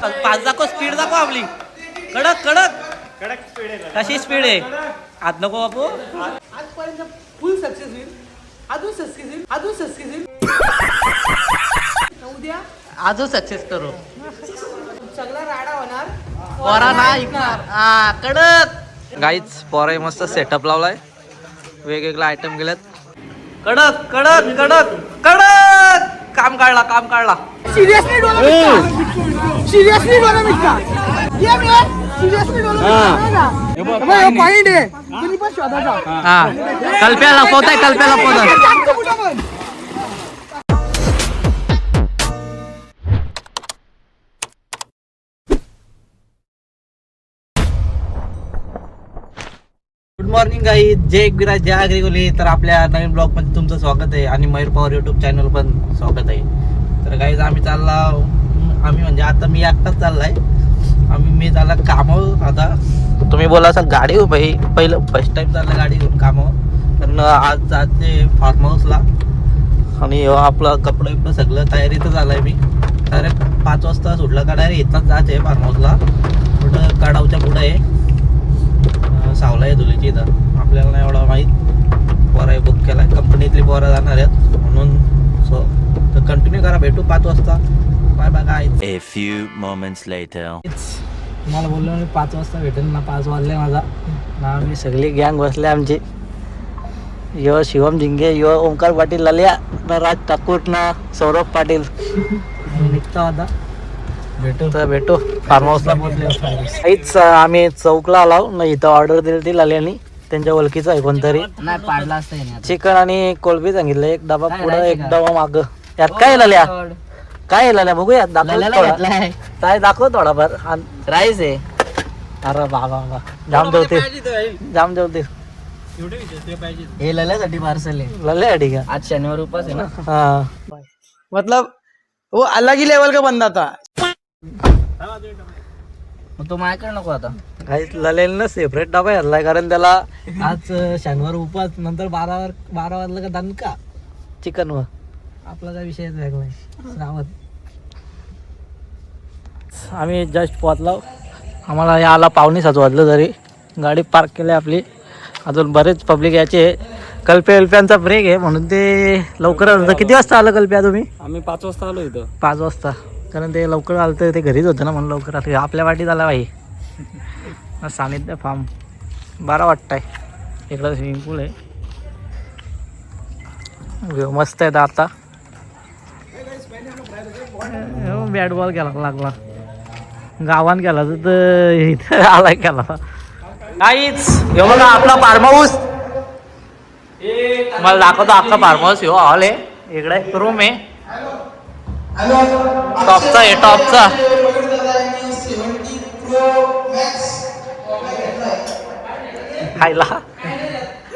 पाच दाखव, स्पीड दाखव आपली. कडक कडक कडक स्पीड आहे. कशी स्पीड आहे आज नको बापू. आजपर्यंत फुल सक्सेस होईल, अजून सक्सेस होईल, अजून सक्सेस होईल. उद्या अजून सक्सेस करू. सगळा राडा होणार. पोरा ना ऐकणार. हा कडक गाईच पोरा मस्त सेटअप लावलाय. वेगवेगळे आयटम गेलेत. कडक कडक कडक कडक काम काढला काम काढला. सिरियसली डोला मिटका, सिरियसली डोला मिटका. ये मी सिरियसली डोला मिटका. पॉइंट आहे तुम्ही पण शोधाचा. हा कल्प्याला पोहताय, कल्प्याला पोहताय. गुड मॉर्निंग गाई, जय विराज जय आगरी. तर आपल्या नवीन ब्लॉग मध्ये तुमचं स्वागत आहे आणि मयूर पवार युट्यूब चॅनल पण स्वागत आहे. तर गाईज आम्ही म्हणजे आता मी एकटाच चाललाय. मी चालला कामावर. आता तुम्ही बोला असं गाडी हो भाई, पहिलं फर्स्ट टाइम चाललं गाडी घेऊन कामावर. तर आज जाते फार्म हाऊसला आणि आपलं कपडे बिपडं सगळं तयारीतच झालंय. मी डायरेक्ट 5 वाजता सुटलं का डायरेक्ट इथंच जाते फार्म हाऊसला. कुठं काढावच्या पुढं आहे, सावला आहे धुलीची. इथं आपल्याला नाही एवढं माहीत. पोरा बुक केला आहे, कंपनीतली पोरा जाणार आहेत म्हणून. सो तर कंटिन्यू करा, भेटू 5 वाजता. बाय बाय काय. A few moments later. मला बोललो मी 5 वाजता भेटेल ना. 5 वाजले माझा ना. आम्ही सगळी गँग बसले आमची. यो शिवम झिंगे, यो ओंकार पाटील लल्या, ना राज ठाकूर, ना सौरभ पाटील. निघता आता भेटू फार्म हाऊसला पोहोचले. काहीच आम्ही चौकला आलो ना. इथं ऑर्डर दिली ती लाल्यानी, त्यांच्या ओळखीचं आहे कोणतरी. चिकन आणि कोलबी सांगितलं. एक डबा पुढं एक डबा माग. यात काय लाल्या, काय लाल्या बघूया. काय दाखव थोडाफार. राईस आहे. अरे बाबा जाम जेवते. हे लल्यासाठी पार्सल आहे. लल्या ठीक आहे. आज शनिवार उपास आहे ना. हा मतलब वो अलग ही लेवल का बंदा था. तो माझ्याकडे नको आता. काही ललेला सेपरेट डबा घातलाय, कारण त्याला आज शनिवार उपास. नंतर 12 वाजलं का दणका चिकन वर. आपला काय विषयच वेगळा नाही. श्रावण आम्ही जस्ट पोहोचलो. आम्हाला याला 5:45 वाजलं. तरी गाडी पार्क केली आपली. अजून बरेच पब्लिक याचे. कल्प्यांचा ब्रेक आहे म्हणून ते लवकर आलं. किती वाजता आलं कल्प्या तुम्ही? आम्ही 5 वाजता आलो इथं. 5 वाजता, कारण ते लवकर आलं तर ते घरीच होतं ना म्हणून लवकर आलं. आपल्या वाटीत आला भाई. सानिध्य फार्म बरा वाटतंय. इकडं स्विमिंग पूल आहे, मस्त आहे. आता बॅट बॉल केला लागला, गावान केला तर इथं आलाय केला. काहीच हे बघा आपला फार्म हाऊस. मला दाखवतो अख्खा फार्म हाऊस. हो हॉल आहे, इकडे एक रूम आहे टॉपचा आहे. टॉपचा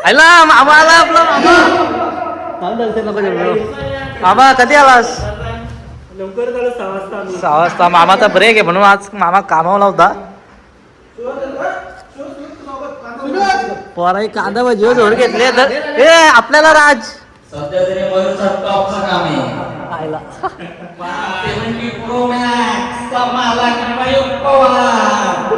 आयला मामा आला आपला. मामा कधी आलास? लवकर झालं 6 वाजता. 6 वाजता. मामाचा ब्रेक आहे म्हणून आज मामा कामावला होता. पोराई कांदा भजी जोड घेतले तर ए आपल्याला राज सध्या तरी मयूरचं टॉपचं काम आहे. आयला 70 Pro Max चा मालक मयूर पवार.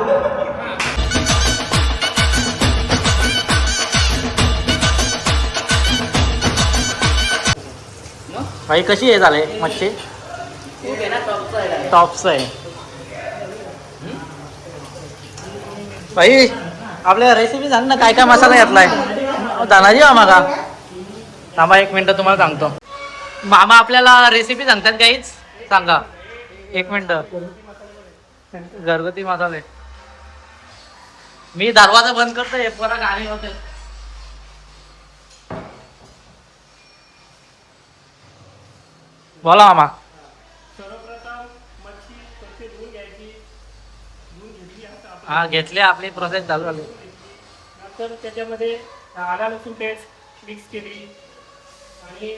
भाई कशी आहे झाले मच्छी? टॉपचं आहे भाई. आपल्या रेसिपी सांग ना, काय काय मसाला घेतलाय? धनाजी मामा का? थांबा 1 मिनिट तुम्हाला सांगतो. मामा आपल्याला रेसिपी सांगतात काहीच. सांगा 1 मिनिट. घरगुती मसाले. मी दरवाजा बंद करतो. हे पोरा गाणी होते. बोला मामा. सर्वप्रथम मच्छी स्वच्छ धुवून घ्यायची. धुवून घेतली आता आपण. हा घेतले, आपली प्रोसेस चालू झाली. नंतर त्याच्यामध्ये आला लसूण पेस्ट मिक्स केली आणि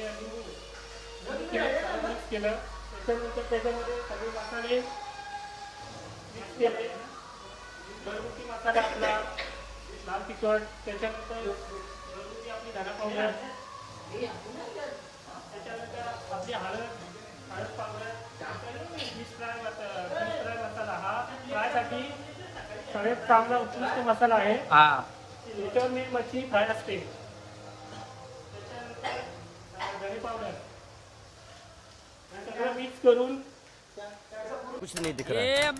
मिक्स केलं. त्याच्यानंतर त्याच्यामध्ये सगळे मसाले मिक्स केले. घरगुती मसाला आपला लाल तिखट, त्याच्यानंतर घरगुती आपली धना पावडर, त्याच्यानंतर आपली हळद पावडर, फिश फ्राय मसाला, सगळ्यात चांगला उत्कृष्ट मसाला आहे. हा याच्यावर मी मच्छी फ्राय असते. धने पावडर सगळं मिक्स करून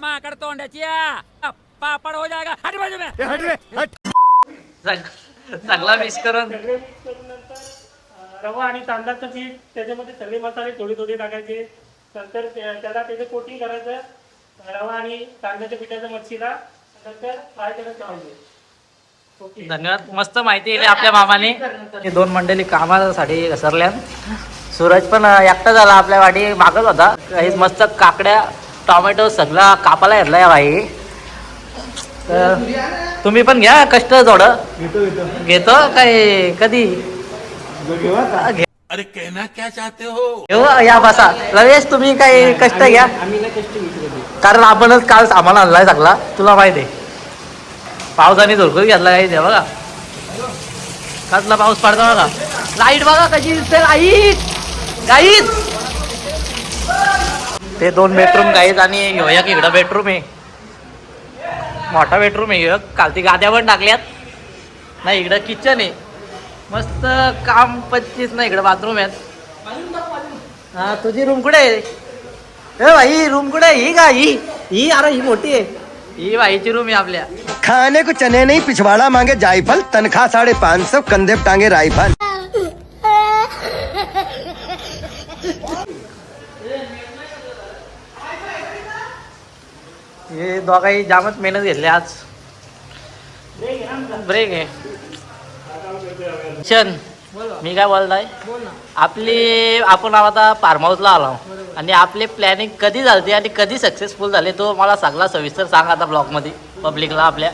माकड़ तोंडाची पापड़ हो जाएगा हट बाजू में चांगला मिक्स करून सगळे मिक्स करून नंतर रवा आणि तांदळाचं पीठ त्याच्यामध्ये सगळे मसाले थोडे थोडे टाकायचे. नंतर त्याला त्याचं कोटिंग करायचं रवा आणि तांदळाच्या पिठाच्या मच्छीला. नंतर फ्राय करत ठेवायचे. ओके. धन्यवाद. मस्त माहिती दिली आपल्या मामाने. हे दोन मंडळी कामासाठी घसरल्या. सूरज पण एकटा झाला आपल्या वाटी मागत होता. काही मस्त काकड्या टोमॅटो सगळा कापायला घेतलाय भाई. तर तुम्ही पण घ्या कष्ट थोडं. घेतो काय कधी अरे कहना क्या चाहते हो? घेऊ या बसा. रवेश तुम्ही काही कष्ट घ्या कारण आपणच काल सामान आणलाय सगळा तुला माहिती आहे. पावसाने धुरकून घेतला काही ते बघा कसला पाऊस पडतो बघा. लाईट बघा कशी दिसते लाईट. ते 2 बेडरूम गाईज आणि ह्यो एक इकडं बेडरूम आहे. मोठा बेडरूम आहे. काल ती गाद्या पण टाकल्यात. नाही इकडं किचन आहे मस्त काम 25 ना. इकडं बाथरूम आहेत. हा तुझी रूम कुठे आहे? ए भाई रूम कुठे आहे? ही का ही अरे ही मोठी आहे. ही भाईची रूम आहे आपल्या. खाने को चने नहीं पिछवाड़ा मांगे जायफल तनख्वाह 550 कंधे पे टांगे राइफल. हे दोघाही जामच मेहनत घेतली आज. ब्रेक आहे. शन मी काय बोलताय आपण आता फार्म हाऊसला आलो आणि आपले प्लॅनिंग कधी झालते आणि कधी सक्सेसफुल झाले तो मला सगळा सविस्तर सांग आता ब्लॉगमध्ये पब्लिकला आपल्या.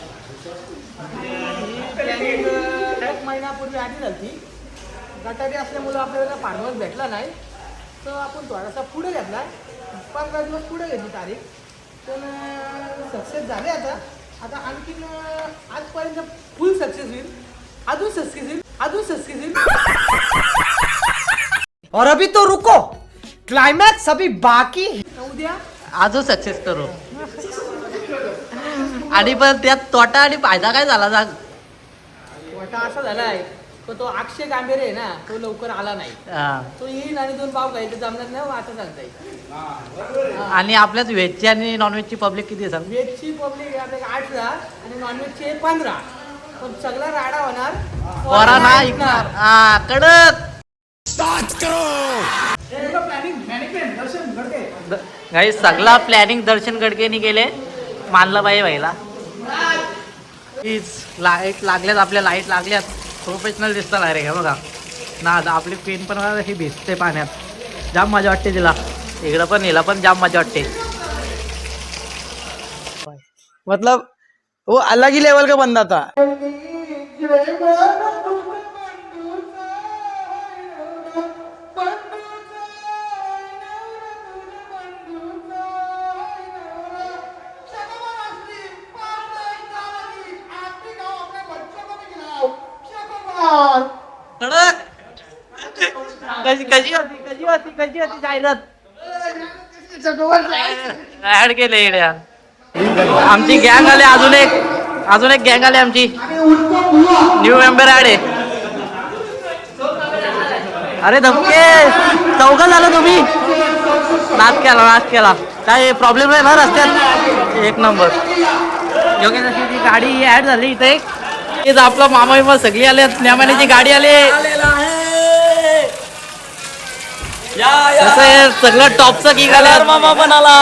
एक महिन्यापूर्वी आधी झाली. गटारी असल्यामुळं आपल्याला फार्म हाऊस भेटला नाही तर आपण थोडासा पुढे घेतला. 15 दिवस पुढे घेतली तारीख. पण सक्सेस झाले. आता आणखीन आजपर्यंत फुल सक्सेस होईल. अजून सक्सेस होईल. और अभी तो रुको क्लाइमैक्स अभी बाकी. उद्या अजून सक्सेस करू. आणि पण त्यात तोटा आणि फायदा काय झाला सांग. वाटा असा झालाय तो अक्षय गांभीर आहे ना तो लवकर आला नाही. हा. तो येईल आणि 2 पाव खायचं जमणार नाही आता सांगताय. आणि आपल्यात व्हेजची आणि नॉनव्हेजची पब्लिक किती आहे सांग. व्हेजची पब्लिक आपल्याला 8 आणि नॉनव्हेजचे 15. पण सगळा राडा होणार पोरा ना ऐकणार. हा कडक काही सगळा प्लॅनिंग दर्शन गडकेनी केले. मानलं पाहिजे भाईला. लाईट लागल्यात आपल्या. लाईट लागल्यात. प्रोफेशनल दिसतात अरे हे बघा ना. आपली पेन पण ही भिजते पाण्यात. जाम मजा वाटते तिला. इकडं पण हिला पण जाम मजा वाटते. मतलब वो अलग ही लेवल का बंदा था. कडक कशी होती जाहिरात ऍड केले इड्या. आमची गँग आले. अजून एक गँग आली आमची. न्यू मेंबर ऍड आहे. अरे धमके 4 झालं तुम्ही. नाच केला काय प्रॉब्लेम नाही ना रस्त्यात. एक नंबर. योग्य जशी ती गाडी ऍड झाली इथे. आपला मामा सगळी आले. न्यामानेची गाडी आले. सगळं टॉपचं की आलं मामा पण आला.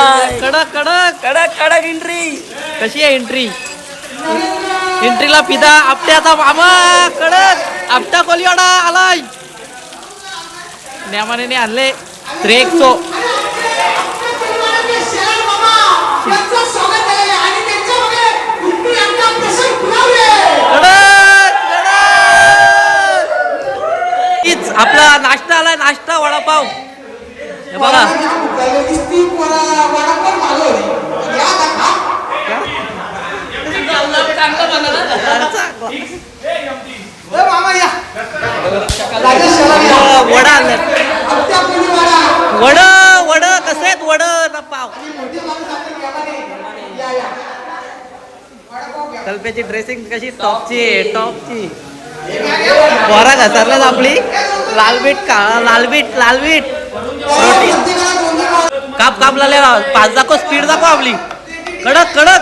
कडक एंट्री. कशी आहे एंट्री. एंट्रीला पिदा आपट्याचा मामा. कडक आपटा कोलिवाडा आलाय. न्यामाने आणले 300. आपला नाश्ता आलाय. नाश्ता वडापाव हे बघा. वडा वड कसे आहेत वड ना पाव. कल्प्याची ड्रेसिंग कशी टॉपची आहे टॉपची. बोरा घसरलाच आपली. लालबीट काळा लालबीट लालबीट काप काप लाले 5 दाखव स्पीड दाखव आपली. कडक कडक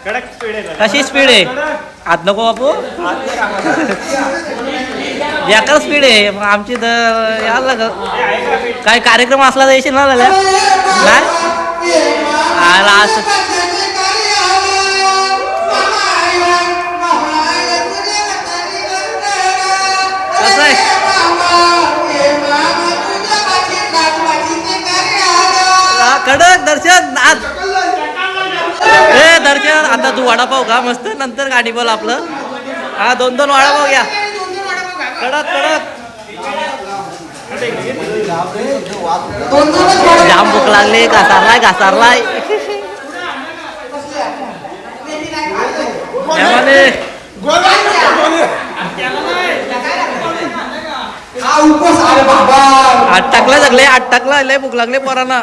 कडक स्पीड आहे. कशी स्पीड आहे आत नको बापू. बेकार स्पीड आहे मग आमची तर यायला लागत. काय कार्यक्रम असला तर येशील ना झाल्या नाही आला असं. कसं आहे कडक दर्शन आज ए दर्शन आता तू वडापाव का मस्त नंतर गाडी बोल आपलं. हा 2-2 वडापाव घ्या कडक कडक. जाम भूक लागली घासारलाय घासारलाय. आठ टाकला सगळे 8 टाकला लय भूक लागले पोरांना.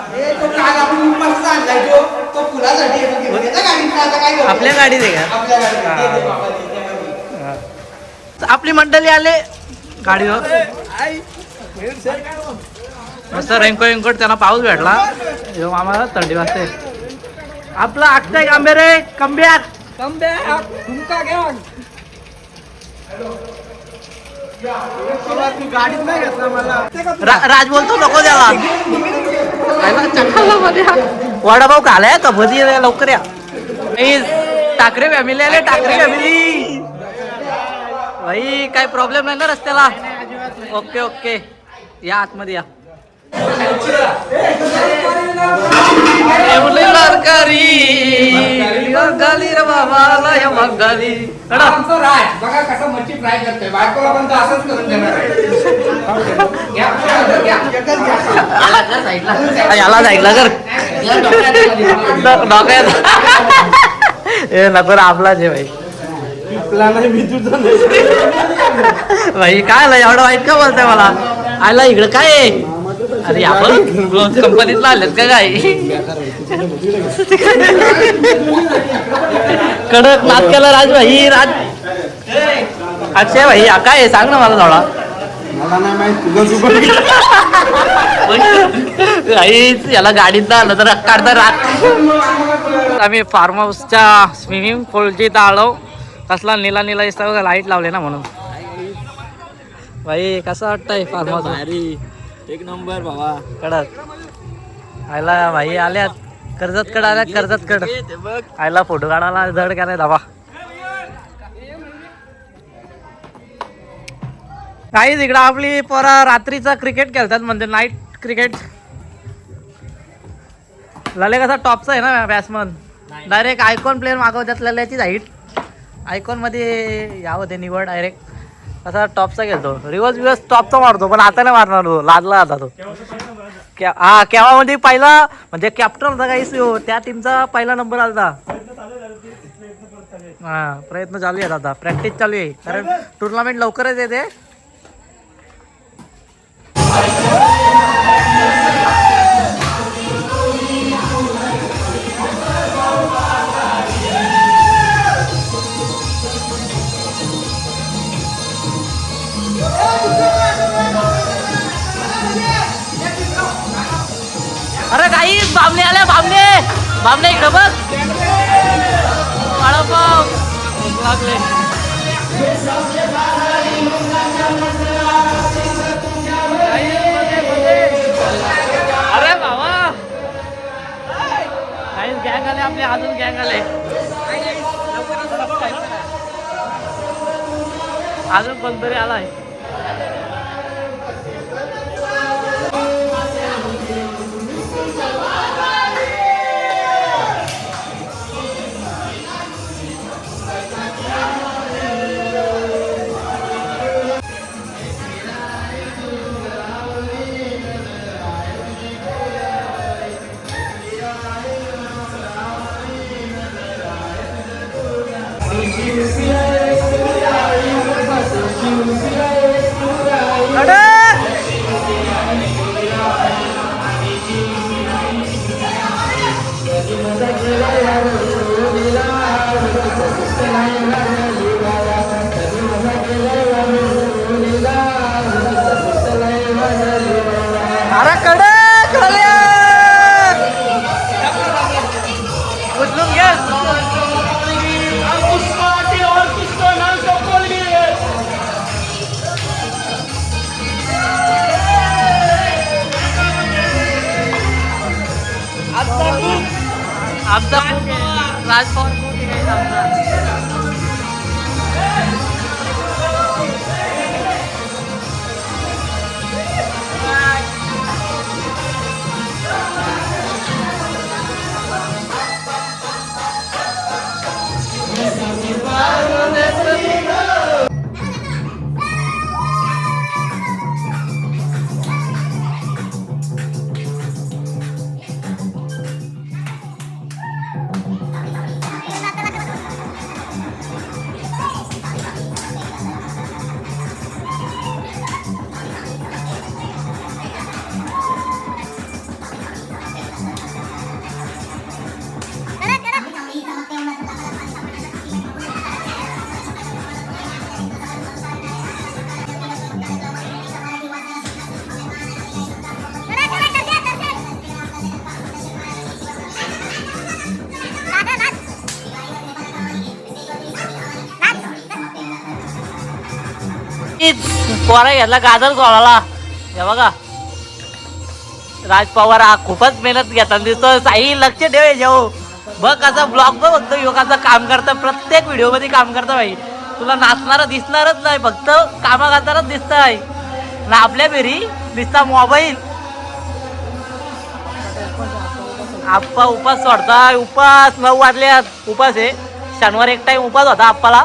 आपल्या गाडीत आहे का आपली मंडळी आले गाडीवर. मस्त रेनकोट त्यांना पाऊस भेटला आम्हाला थंडी वाजते. आपला अक्षय कांबे रे कमब्याक राज बोलतो नको द्यावा. वडापाव खालाय का भजी लवकर या. ठाकरे फॅमिली आले ठाकरे फॅमिली. भाई काही प्रॉब्लेम नाही ना रस्त्याला. ओके ओके या आतमध्ये या. गाली रे बाबा या गाली. बघा कसं मच्छी फ्राय करतोय बायकोला पण तो असंच करून देणार याला ऐकला कर ए नको आपला जे भाई भाई काय आलं एवढं वाईट का बोलताय मला. आला इकडं काय आहे. अरे आपण कंपनीतला आलेत का काय. कडक नाद केला राज भाई राज. अक्षय भाई काय आहे सांग ना मला थोडा. याला गाडीत आलं तर काढता रात. आम्ही फार्म हाऊसच्या स्विमिंग पूलची आलो. कसला निला निला दिसता बघा लाईट लावले ना म्हणून. भाई कसं वाटतंय फार्म हाऊस. एक नंबर बाबा कडक आयला भाई आल्यात कर्जतकड आल्यात कर्जतकड आयला फोटो काढायला जड केलाय धाबा. काहीच इकडं आपली पोरा रात्रीचा क्रिकेट खेळतात म्हणजे नाईट क्रिकेट. लाले कसा टॉपचा आहे ना बॅट्समन. डायरेक्ट आयकॉन प्लेअर मागवतात त्याची हाईट. आयकॉन मध्ये यावं ते निवड डायरेक्ट असा टॉपचा खेळतो. रिवर्स टॉपचा मारतो पण आता नाही मारणार तो लादला आता तो. हा केव्हा मध्ये पहिला म्हणजे कॅप्टन होता काही त्या टीमचा पहिला नंबर आलता. हा प्रयत्न चालू आहेत आता प्रॅक्टिस चालू आहे कारण टुर्नामेंट लवकरच येते. अरे काही बामणे आल्या बामणे बामणे इकडं बघ. वडापाव लागले. अरे बाबा काही गँग आले आपले अजून गँग आले. अजून कोणतरी आलाय. अरे आमचा राज पवार कोण आहे guys आमचा? पोरा घेतला गाजर गोळाला हे बघा. राज पवार हा खूपच मेहनत घेतात दिसतो. साई लक्ष ठेव जेव बघ कसा ब्लॉग बघ फक्त युवकाचं काम करतं. प्रत्येक व्हिडिओ मध्ये काम करतं भाई. तुला नाचणारा दिसणारच नाही, फक्त कामा करतानाच दिसतंय ना. आपल्या घरी दिसता मोबाईल. आप्पा उपास सोडताय. उपास 9 वाजल्यात. उपास आहे शनिवार एक टाइम उपास होता आप्पाला.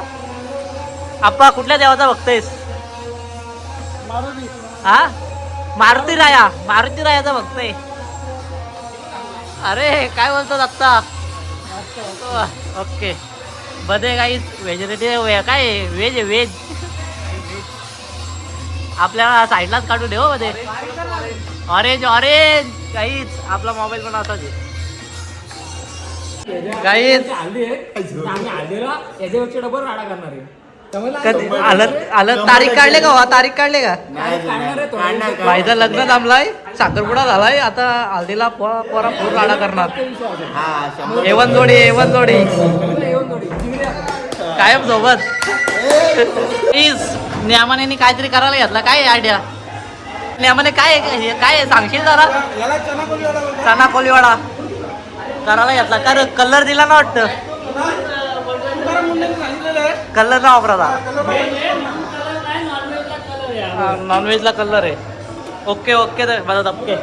आप्पा कुठल्या देवाचा बघतोयस? हा मारुती रायाचा बघतोय. अरे काय बोलतात आत्ता? ओके बदे काही व्हेजिटेरियन काय व्हेज आहे व्हेज. आपल्या साईडलाच काढू दे हो मध्ये. ऑरेंज काहीच आपला मोबाईल पण असाच आहे काहीच. याच्यापेक्षा डबल राडा करणार आहे. आलं तारीख काढले का? तारीख काढले का? माझं लग्न जमलाय, साखरपुडा झालाय, आता हल्दीला पोरा पूर लाडा करणार. एवन जोडी कायम सोबत. नियमाने काहीतरी करायला घेतला. काय आयडिया नियमाने काय सांगशील जरा? चना कोलीवाडा करायला घेतला. का कलर दिला ना वाटतं? कलर ना वापराला. नॉनव्हेजला कलर आहे. ओके तर माझा धपके.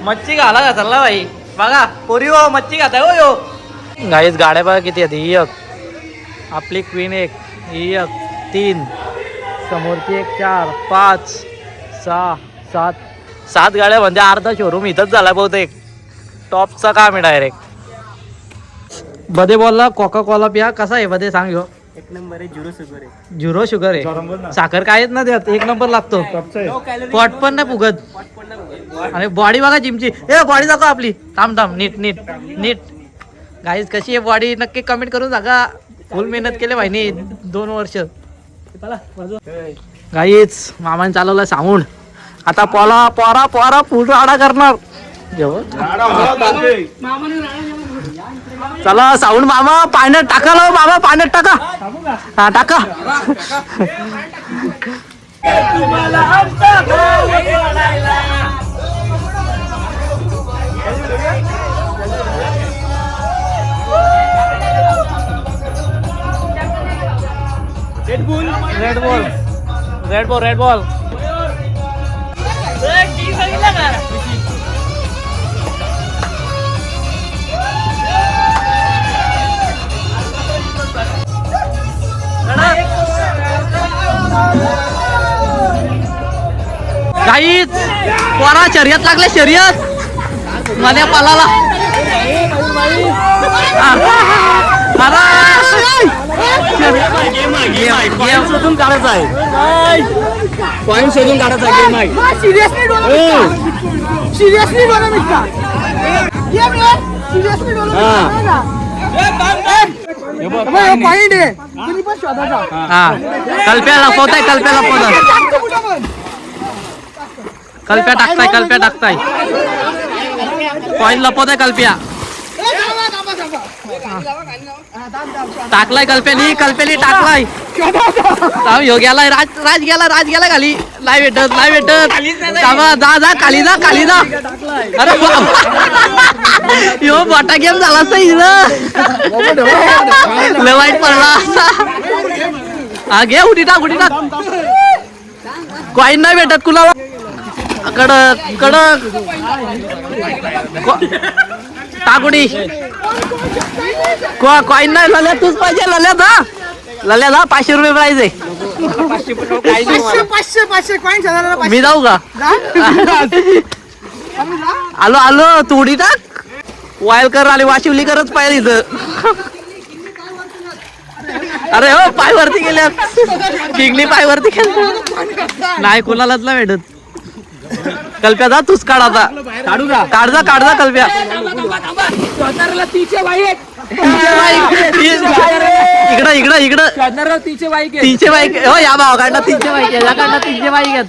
मच्छी घाला का चालला भाई? बघा पोरी हो मच्छी खाताय हो यो. गाईच गाड्या बघा किती आहेत. ही एक आपली क्वीन, एक ही एक 3 समोरची एक 4 5 6 7 गाड्या. म्हणजे अर्धा शोरूम इथंच झाला बहुतेक. टॉपचा काम आहे डायरेक्ट. बदे बोलला कोका कोला पिया. कसा आहे बदे सांग ह्यो? एक नंबर आहे. झिरो शुगर आहे. साखर कायच ना त्यात. एक नंबर लागतो. पॉट पण नाही फुगत. आणि बॉडी बघा जिमची. ए बॉडी दाखव आपली. थांब नीट गाईज कशी आहे बॉडी नक्की कमेंट करून सांगा. फुल मेहनत केले भाईनी 2 वर्ष. गाईज मामाने चालवला साऊंड. आता पोरा फुल राडा करणार. चला साऊंड मामा पाण्यात टाका. मामा पाण्यात टाका. हा टाका. रेड बॉल काहीच पोरा शर्यत लागले. शर्यत मध्या पालाला. गेम शोधून काढायचा आहे. पॉइंट शोधून काढायचा गेम आहे. सिरियसली पॉइंट आहे. तुम्ही पण शोधायचा. हा कल्प्या लपवताय. कल्प्या टाकताय. पॉइंट लपवताय कल्प्या. टाकलाय कल्पेली टाकलाय ह्यो गेलाय राज गेला खाली नाही भेटत जा खाली जा अरे ह्यो मोठा गेम झाला लय वाईट पडला हा घे उडी टाक कॉईन नाही भेटत कुणाला कडक टाकुडी कॉईन नाही लल्या तूच पाहिजे लल्या 500 रुपये प्राइस आहे 500 कॉईन मी जाऊ का आलो तू उडी टाक वायलकर आले वाशिवली करच पाहिजे इथं अरे हो पाय वरती गेल्यात किंगली पाय वरती गेल्या नाही कोणालाच नाही भेटत कल्प्या जा तूच काढ आता काढ जा कल्प्या इकडं तीनशे बाईक हो या भाव काढला तीनशे बाईक याला काढला तीनशे बाईक आहेत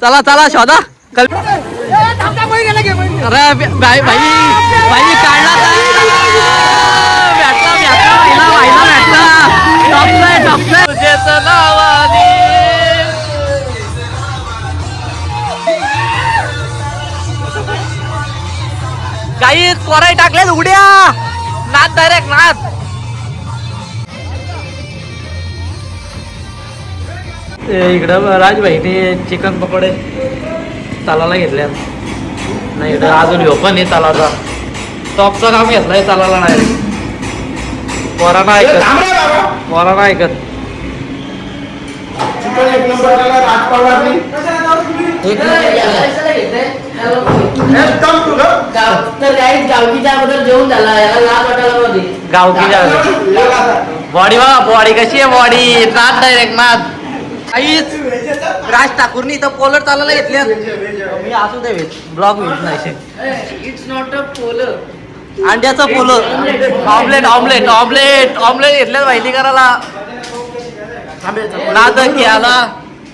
चला शोधा अरे भाई काढला काही पोराय टाकले उड्या नाद डायरेक्ट नाद इकडं राजभाईने चिकन पकोडे चालायला घेतल्यात नाही इकडं अजून ह्यो पण आहे चालायचा टॉपचं काम घेतलंय चालायला नाही पोरांना ऐकत गावकीच्या अगोदर जेवण झाला याला लाभ वाटायला मध्ये गावकीच्या बॉडी कशी आहे बॉडी नाद डायरेक्ट नाद काहीच राज ठाकूरनी इथं पोलर चालायला घेतल्या मी असू दे ब्लॉग नाही इट्स नॉट अ पोलर अंड्याचं पोलर ऑमलेट घेतल्यात माहिती करायला नाद घ्यायला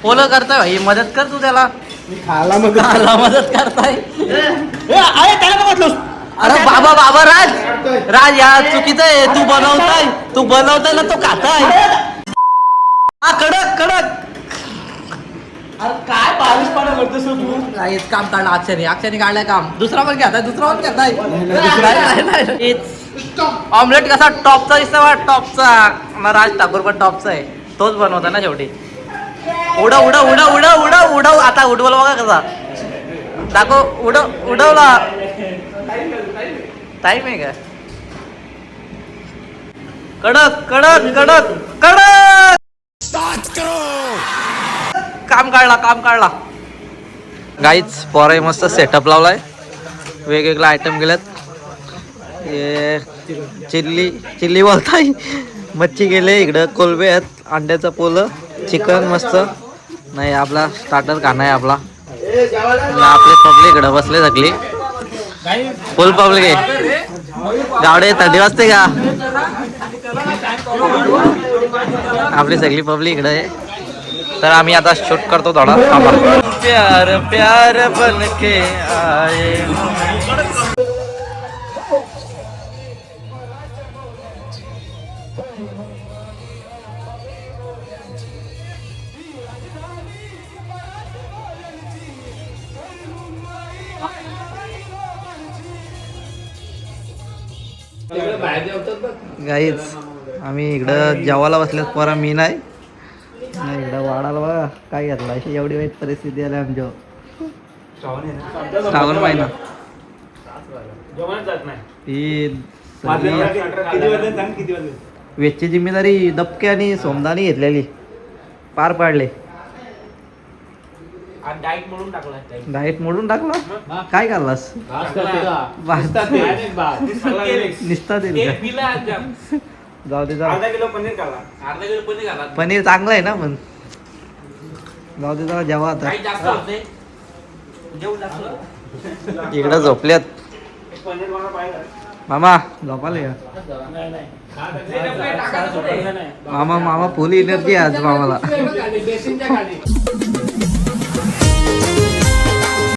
पोलं करताय भाई मदत कर तू त्याला खायला मदत करताय अरे बाबा राज या चुकीचं आहे तू बनवताय ना तो खाताय हा कडक अरे काय 22 पाडा करतोस तू नाही काम काढलं अक्षरने काढलाय काम दुसरा पण घेताय ऑमलेट कसा टॉपचा दिसता टॉपचा राज ठाकूर पण टॉपचा आहे तोच बनवता ना शेवटी उडव आता उडवला बघा कसा दाखव उडवला टाइम आहे का कडक काम काढला गाईच पोराई मस्त सेटअप लावलाय वेगवेगळे आयटम गेलेत चिल्ली बोलताय मच्छी गेले इकडं कोलबे आहेत अंड्याचं पोलं चिकन मस्त नाही आपला स्टार्टर खाना आहे आपला आपले पब्लिक इकडं बसले सगळी फुल पब्लिक आहे गावडे थंडी वाजते का आपली सगळी पब्लिक इकडे आहे तर आम्ही आता शूट करतो थोडा प्यार प्यार बनके आए गाईच आम्ही इकडं जेवायला बसल्यात पोरा मी नाही इकडं वाढायला बघा काय घेतला अशी एवढी वाईट परिस्थिती आली आमच्या श्रावण महिना ही वेजची जिम्मेदारी दबके आणि सोमदानी घेतलेली पार पाडले डाएट मोडून टाकला काय खाल्लास निसता जाऊ दे पनीर चांगलं आहे ना पण जाऊ दे जरा जेव्हा आता इकडं झोपल्यात मामा झोपाले का मामा फुल एनर्जी आहे आज मामाला